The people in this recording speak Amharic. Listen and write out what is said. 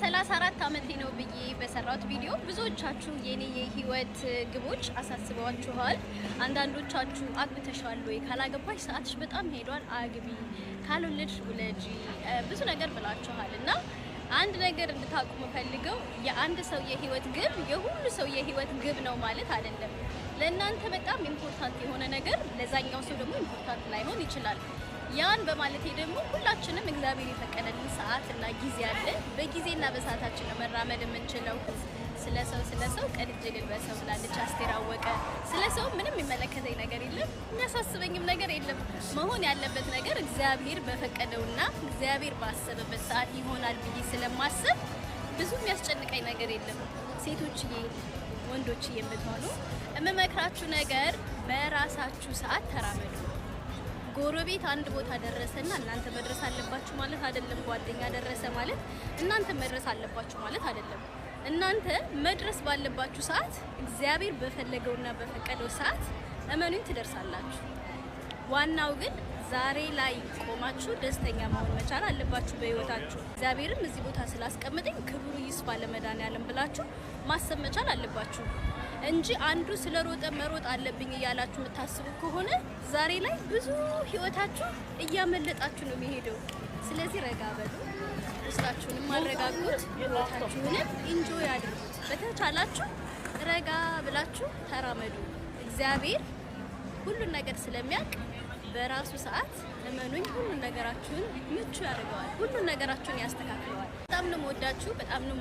34 ዓመቴ ነው ብዬ በሰራሁት ቪዲዮ ብዙዎቻችሁ የኔ የህይወት ግቦች አሳስበዋችኋል። አንዳንዶቻችሁ አግብተሻል ወይ? ካላገባሽ ሰዓትሽ በጣም ሄዷል፣ አግቢ፣ ካልወለድሽ ውለጂ፣ ብዙ ነገር ብላችኋል እና አንድ ነገር እንድታውቁ ፈልገው የአንድ ሰው የህይወት ግብ የሁሉ ሰው የህይወት ግብ ነው ማለት አይደለም። ለእናንተ በጣም ኢምፖርታንት የሆነ ነገር ለዛኛው ሰው ደግሞ ኢምፖርታንት ላይሆን ይችላል። ያን በማለቴ ደግሞ ሁላችንም እግዚአብሔር የፈቀደልን ሰዓት እና ጊዜ አለ። በጊዜና በሰዓታችን ነው መራመድ የምንችለው። ስለሰው ቀድጄ ልልበሰው ብላለች አስቴር አወቀ። ስለሰው ምንም የሚመለከተኝ ነገር የለም፣ የሚያሳስበኝም ነገር የለም። መሆን ያለበት ነገር እግዚአብሔር በፈቀደውና እግዚአብሔር ባሰበበት ሰዓት ይሆናል ብዬ ስለማስብ ብዙ የሚያስጨንቀኝ ነገር የለም። ሴቶችዬ፣ ወንዶችዬ የምትሆኑ የምመክራችሁ ነገር በራሳችሁ ሰዓት ተራመዱ። ጎረቤት አንድ ቦታ ደረሰና እናንተ መድረስ አለባችሁ ማለት አይደለም። ጓደኛ ደረሰ ማለት እናንተ መድረስ አለባችሁ ማለት አይደለም። እናንተ መድረስ ባለባችሁ ሰዓት እግዚአብሔር በፈለገውና በፈቀደው ሰዓት እመኑኝ ትደርሳላችሁ። ዋናው ግን ዛሬ ላይ ቆማችሁ ደስተኛ መሆን መቻል አለባችሁ በህይወታችሁ። እግዚአብሔርም እዚህ ቦታ ስላስቀመጠኝ ክብሩ ይስፋ ለመድኃኒዓለም ብላችሁ ማሰብ መቻል አለባችሁ እንጂ አንዱ ስለሮጠ መሮጥ አለብኝ እያላችሁ የምታስቡ ከሆነ ዛሬ ላይ ብዙ ህይወታችሁ እያመለጣችሁ ነው የሚሄደው። ስለዚህ ረጋ በሉ፣ ውስጣችሁንም አረጋጉት፣ ህይወታችሁንም ኢንጆይ አድርጉት። በተቻላችሁ ረጋ ብላችሁ ተራመዱ። እግዚአብሔር ሁሉን ነገር ስለሚያውቅ በራሱ ሰዓት እመኑኝ ሁሉን ነገራችሁን ምቹ ያደርገዋል፣ ሁሉን ነገራችሁን ያስተካክለዋል። በጣም ነው የምወዳችሁ፣ በጣም ነው